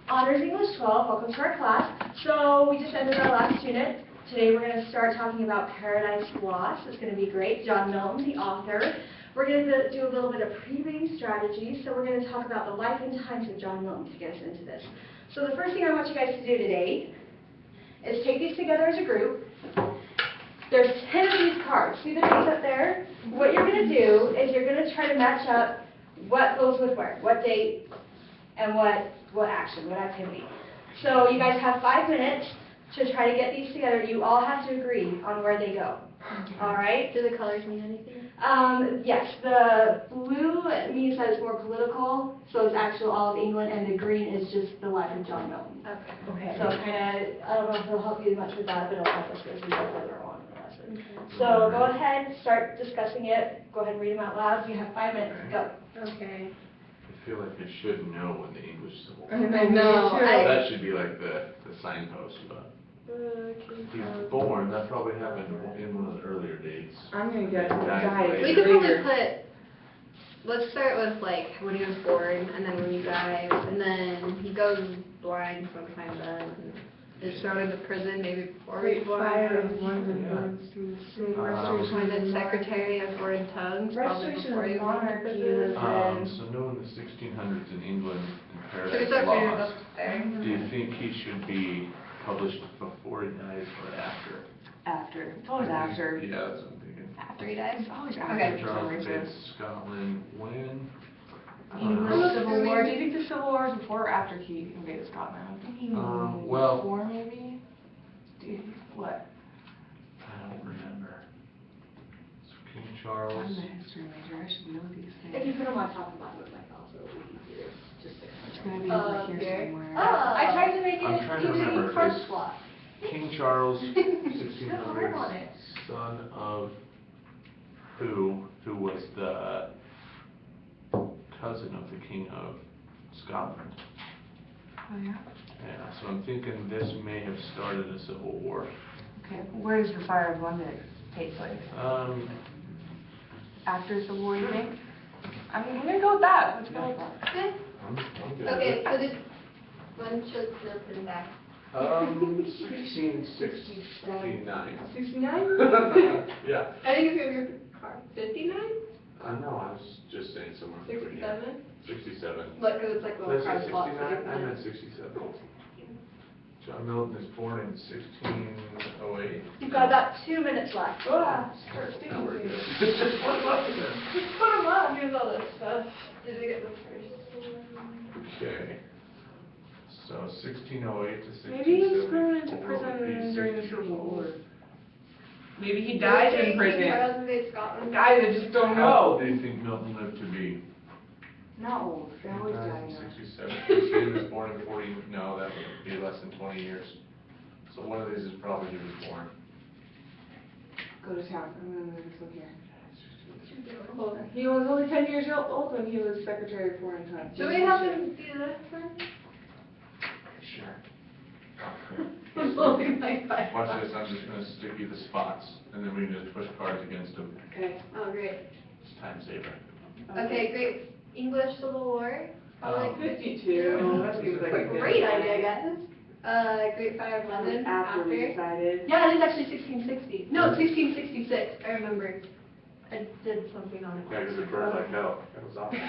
Honors English 12, welcome to our class. So we just ended our last unit. Today we're going to start talking about Paradise Lost. It's going to be great. John Milton, the author. We're going to do a little bit of pre-reading strategy. So we're going to talk about the life and times of John Milton to get us into this. So the first thing I want you guys to do today is take these together as a group. There's 10 of these cards. See the names up there? What you're going to do is you're going to try to match up what goes with where, what date, and what action, what activity. So you guys have 5 minutes to try to get these together. You all have to agree on where they go. All right? Do the colors mean anything? Yes. The blue means that it's more political, so it's actual all of England, and the green is just the life of John Milton. Okay. So kind of, I don't know if it'll help you much with that, but it'll help us as we go further along in the lesson. So go ahead, start discussing it. Go ahead and read them out loud. You have 5 minutes. Go. Okay. I feel like I should know when the English Civil War. I know. That should be like the signpost, but he's born. That probably happened in one of the earlier dates. I'm gonna get died. We could probably put. Let's start with like when he was born, and then when he died, and then he goes blind sometime then. Is thrown into prison maybe before he was born. Appointed Secretary of Foreign Tongues probably before he went into prison. So knowing the 1600s in England and So we Paradise start figuring Lost, up there. do you think he should be published before he dies or after? After. It's always after. Yeah, that's what I'm thinking. After he dies. It's always after. Okay. Charles invades Scotland when? English Civil War. Do you think the Civil War is before or after he invaded Scotland? I'm thinking well, before maybe. What? I don't remember. So King Charles. I'm the history major. I should know these things. If you put them on top of that, it might also be easier. Just to It's gonna be over here somewhere. I tried to make it I'm trying to remember. card Is slot. King Charles, Work on 1600s, it. son of who was the cousin of the King of Scotland. Oh yeah? Yeah, so I'm thinking this may have started a civil war. Okay. Where does the Fire of London take place? After the Civil War, you think? I mean, we're gonna go with that. Let's go with that. Okay. I'm good. Okay, so when should Milton die? 1669. 69? Yeah. I think it's gonna be 59? No, I was just saying somewhere between 67? 67. Like, cause it's like Did little I card say slots. 69? I meant 67. John Milton is born in 1608. You've got about 2 minutes left. Ah, Now we're good. Just put them up. Here's all this stuff. Did we get the first one? Okay. So 1608 to 1674. Maybe he was thrown into prison during the Civil War. Maybe he died in prison. Charles invades Scotland. Guys, I just don't How old know. do you think Milton lived to be? Not old. They always Died die in young. 67. So he was born in 40. No, that would be less than 20 years. So one of these is probably he was born. Go to town. I'm gonna move this up here. Hold on. He was only 10 years old when he was Secretary of Foreign Tongues. Should we have him do this one? Sure. I'm holding my five. Watch this, I'm just going to stick you the spots, and then we can just push cards against them. Okay. Oh, great. It's time saver. Okay, great. English Civil War. Probably like 52. That seems like a good great time. idea, guys. Great Fire of London. After we decided. Yeah, it is actually 1660. No, 1666. I remember. I did something on it. Yeah, because it burned like hell. That was awesome.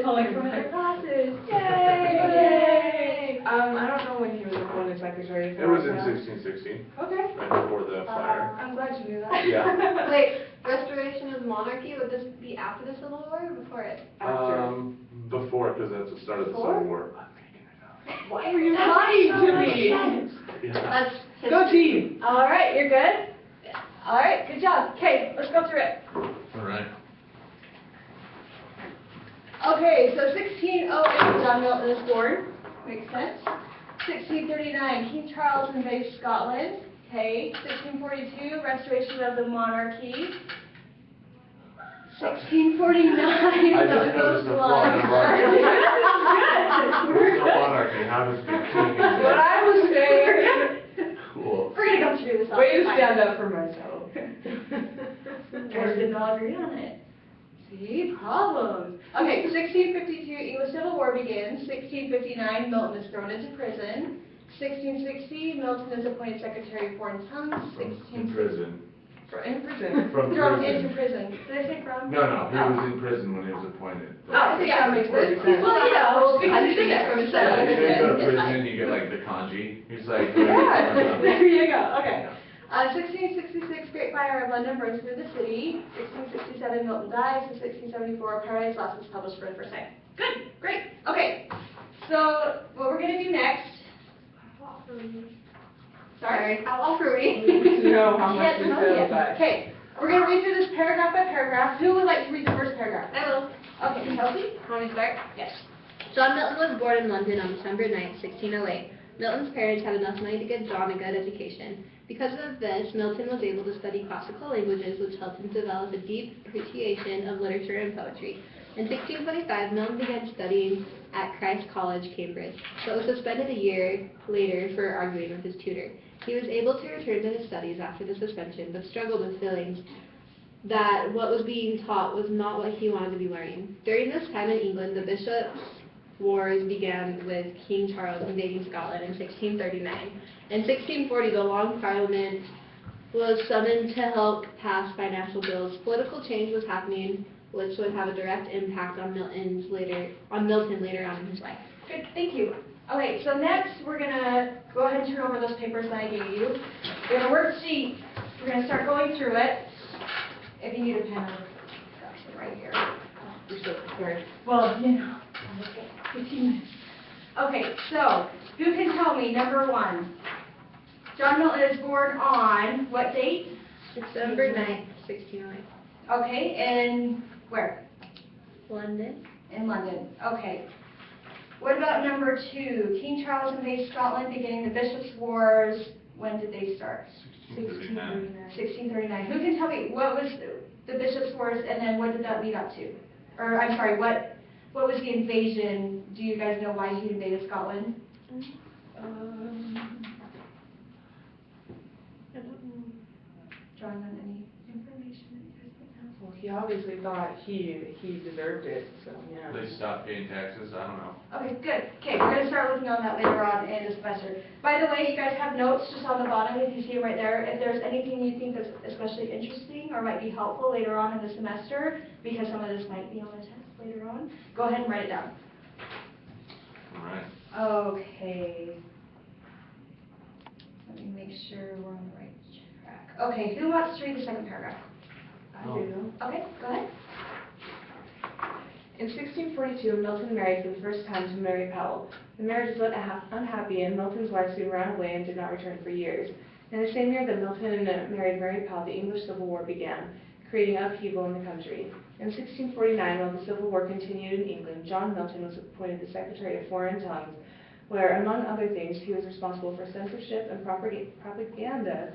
Calling from other classes. Yay! I don't know when he was appointed Secretary of It was Foreign in Tongues. 1616, Okay. right before the fire. I'm glad you knew that. Yeah. Wait, restoration of monarchy, would this be after the Civil War or before it? After. Before, because that's the start of the Before? Civil War. I'm making it up. Why were you lying to me? Yeah. That's Go team! All right, you're good? All right, good job. Okay, let's go through it. All right. Okay, so 1608, John Milton is born. Makes sense. 1639, King Charles invades Scotland. Okay. 1642, restoration of the monarchy. 1649, I just noticed the flaw in the monarchy. We're No good. monarchy, how does the king What I was saying. Cool. We're gonna go through this all Way to the time. stand up for myself. Guys did not agree on it. See, problems. Okay, 1652, English Civil War begins. 1659, Milton is thrown into prison. 1660, Milton is appointed Secretary of Foreign Tongues. In prison. In prison. From Thrown prison. into prison. Did I say from? No, he Oh. was in prison when he was appointed. Oh, Yeah, yeah, makes perfect sense. well, you know, because Country you did that. from Yeah, you didn't go to So- prison, you get like the kanji. He's like, Yeah, there you go, okay. 1666, Great Fire of London burns through the city. 1667, Milton dies. In 1674, Paradise Lost is published for the first time. Good, great, okay. So, what we're gonna do next. Sorry? How offer we? We need to know how Yes, much we no, feel yes. about it. Okay, we're gonna read through this paragraph by paragraph. Who would like to read the first paragraph? I will. Okay, Kelsey? Want me to start? Yes. John Milton was born in London on December 9, 1608. Milton's parents had enough money to give John a good education. Because of this, Milton was able to study classical languages, which helped him develop a deep appreciation of literature and poetry. In 1625, Milton began studying at Christ College, Cambridge, but was suspended a year later for arguing with his tutor. He was able to return to his studies after the suspension, but struggled with feelings that what was being taught was not what he wanted to be learning. During this time in England, the bishops' wars began with King Charles invading Scotland in 1639. In 1640, the Long Parliament was summoned to help pass financial bills. Political change was happening, which would have a direct impact on Milton later on in his life. Good, thank you. Okay, so next we're gonna go ahead and turn over those papers that I gave you. We have a worksheet. We're gonna start going through it. If you need a pen, I've got it right here. You're so prepared. Well, you know, 15 minutes. Okay, so who can tell me, number one, John Milton is born on what date? December 9th, 1608. Okay, and where? London. In London. Okay. What about number two? King Charles invades Scotland, beginning the Bishops' Wars. When did they start? 1639. 1639. Who can tell me what was the Bishops' Wars, and then what did that lead up to? Or I'm sorry, what was the invasion? Do you guys know why he invaded Scotland? John, any information that you guys might know? Well, he obviously thought he deserved it, so, yeah. They stopped paying taxes, I don't know. Okay, good. Okay, we're gonna start looking on that later on in the semester. By the way, you guys have notes just on the bottom, if you see them right there. If there's anything you think that's especially interesting or might be helpful later on in the semester, because some of this might be on the test later on, go ahead and write it down. All right. Okay. Let me make sure we're on the right track. Okay, who wants to read the second paragraph? I do. Okay, go ahead. In 1642, Milton married for the first time to Mary Powell. The marriage was unhappy, and Milton's wife soon ran away and did not return for years. In the same year that Milton married Mary Powell, the English Civil War began, creating upheaval in the country. In 1649, while the Civil War continued in England, John Milton was appointed the Secretary of Foreign Tongues, where, among other things, he was responsible for censorship and propaganda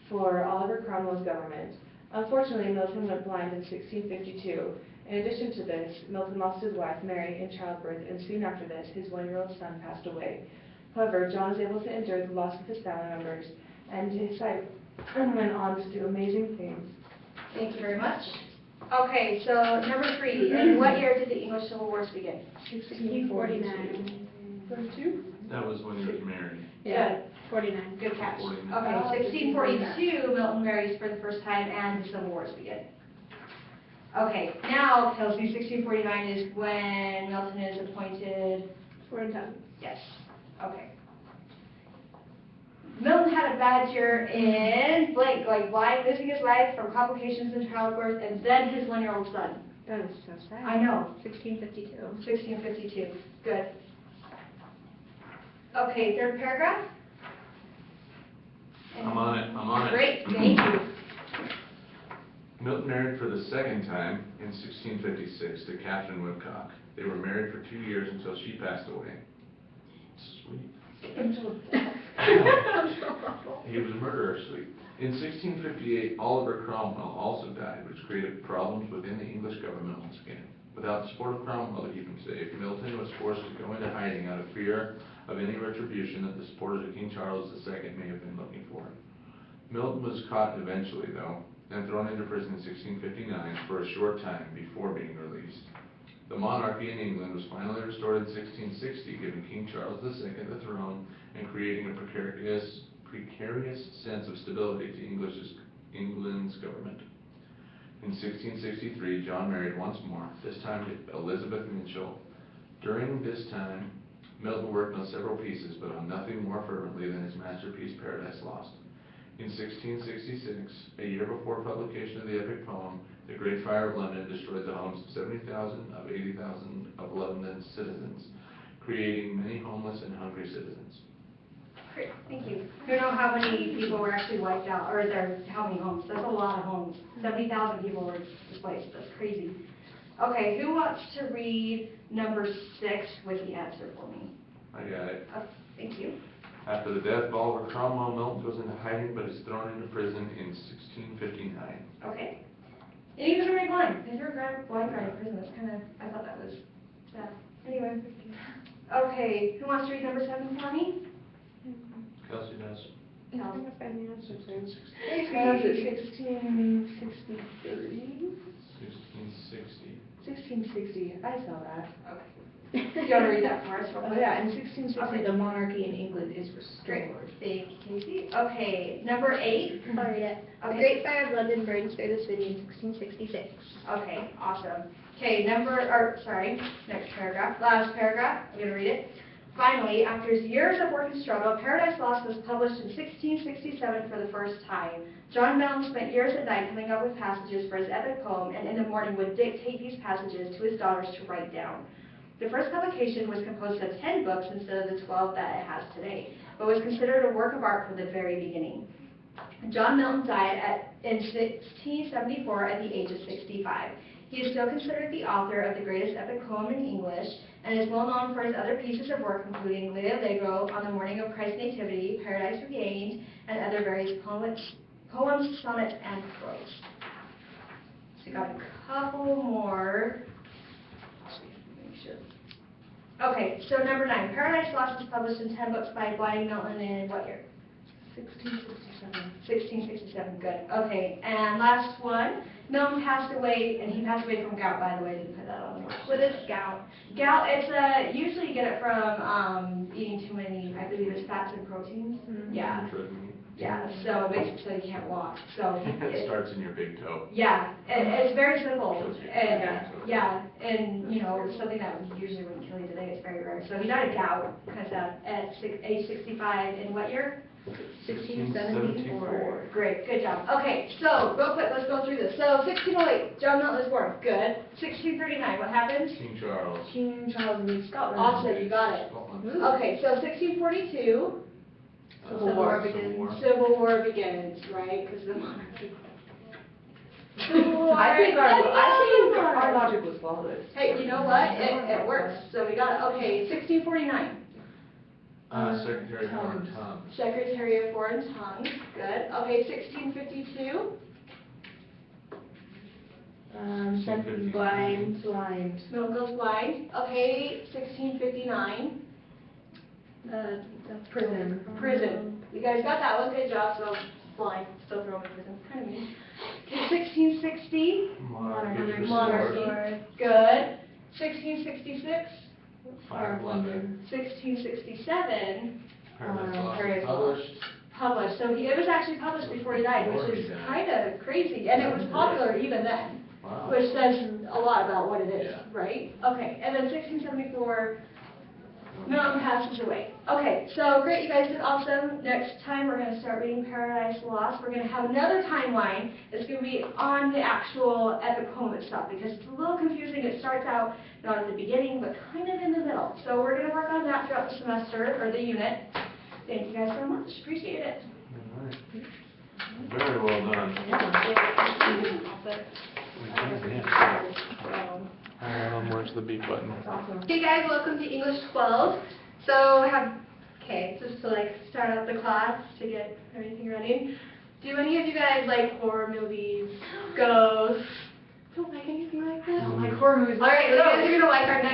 for Oliver Cromwell's government. Unfortunately, Milton went blind in 1652. In addition to this, Milton lost his wife, Mary, in childbirth, and soon after this, his one-year-old son passed away. However, John was able to endure the loss of his family members, and his sight went on to do amazing things. Thank you very much. Okay, so number three, in what year did the English Civil Wars begin? 1649. 42? That was when he was married. Yeah, 49. Good catch. 49. Okay, 1642, Milton marries for the first time and the Civil Wars begin. Okay, now Kelsey, 1649 is when Milton is appointed. Foreign tongues. Yes. Okay. Milton had a bad year in blank, going blind, losing his wife from complications in childbirth, and then his one-year-old son. That is so sad. I know. 1652. 1652. Good. Okay, third paragraph. I'm on it. Great, thank you. Milton married for the second time in 1656 to Catherine Woodcock. They were married for 2 years until she passed away. Sweet. He was a murderer, sweet. In 1658, Oliver Cromwell also died, which created problems within the English government once again. Without the support of Cromwell to keep him safe, Milton was forced to go into hiding out of fear of any retribution that the supporters of King Charles II may have been looking for. Milton was caught eventually, though, and thrown into prison in 1659 for a short time before being released. The monarchy in England was finally restored in 1660, giving King Charles II the throne and creating a precarious sense of stability to England's government. In 1663, John married once more, this time to Elizabeth Mitchell. During this time, Milton worked on several pieces, but on nothing more fervently than his masterpiece, Paradise Lost. In 1666, a year before publication of the epic poem, the Great Fire of London destroyed the homes of 70,000 of 80,000 of London's citizens, creating many homeless and hungry citizens. Great, thank you. I don't know how many people were actually wiped out, or how many homes. That's a lot of homes. 70,000 people were displaced. That's crazy. Okay, who wants to read number 6 with the answer for me? I got it. Oh, thank you. After the death of Oliver Cromwell, Milton goes into hiding, but is thrown into prison in 1659. Okay. And he was already blind. They threw a blind guy in prison. That's kind of, I thought that was sad. Anyway. Okay, who wants to read number 7 for me? Kelsey does. I think I found the answer too. Great. That's at 1663. 1660. 1660, I saw that. Okay. You want to read that for us? Oh yeah, in 1660, Okay. the monarchy in England is Great. restored. Thank you, Casey. Okay, number 8. I'll read it. The Okay. Great Fire of London burns through the city in 1666. Okay, awesome. Okay, next paragraph, last paragraph, I'm going to read it. Finally, after years of work and struggle, Paradise Lost was published in 1667 for the first time. John Milton spent years at night coming up with passages for his epic poem, and in the morning would dictate these passages to his daughters to write down. The first publication was composed of 10 books instead of the 12 that it has today, but was considered a work of art from the very beginning. John Milton died in 1674 at the age of 65. He is still considered the author of the greatest epic poem in English, and is well known for his other pieces of work, including Le Allegro, On the Morning of Christ's Nativity, Paradise Regained, and other various poems, sonnets, and prose. So we got a couple more. Make sure. Okay, so number 9, Paradise Lost was published in 10 books by Blind Milton in what year? 1667. 1667, good. Okay, and last one. Milton passed away, and he passed away from gout, by the way. I didn't put that on there. What is gout? Gout, it's usually you get it from eating too many, I believe it's fats and proteins. Yeah, yeah, so basically so you can't walk. So It starts in your big toe. yeah, it's very simple. Kills you. And yeah, and you know, something that usually wouldn't kill you today, it's very rare. So he died of gout, kind of sad, at age 65 in what year? 1674. Great, good job. Okay, so real quick, let's go through this. So 1608, John Milton is born. Good. 1639, what happened? King Charles. King Charles in Scotland. Awesome, you got it. Scotland. Okay, so 1642, Civil War begins. Civil War begins, right? Because the monarchy. I think our logic was flawless. Hey, you know what? It works. So we got it. Okay, 1649. Secretary of Foreign Tongues. Secretary of Foreign Tongues. Good. Okay, 1652. Something blind. Milton goes blind. Okay, 1659. Prison. Prison. You guys got that one. Good job. So blind, still thrown in prison. Kind of mean. Okay, 1660. Monarchy. Monarchy. Good. 1666. Fire of London. 1667. Paradise Lost. Paradise Published. Published. So he, it was actually published before he died, which is kind of crazy. And it was popular even then, Wow. which says a lot about what it is, Yeah. right? Okay, and then 1674, Milton passes away. Okay, so great, you guys did awesome. Next time we're going to start reading Paradise Lost. We're going to have another timeline. It's going to be on the actual epic poem itself because it's a little confusing. It starts out not at the beginning, but kind of in the middle. So we're going to work on that throughout the semester, or the unit. Thank you guys so much. Appreciate it. All right. Very well done. Where's the beat button? Awesome. Hey guys, welcome to English 12. So just to like start out the class to get everything running. Do any of you guys like horror movies, ghosts? Don't like anything like that? Like horror movies. Alright, you guys are gonna like our next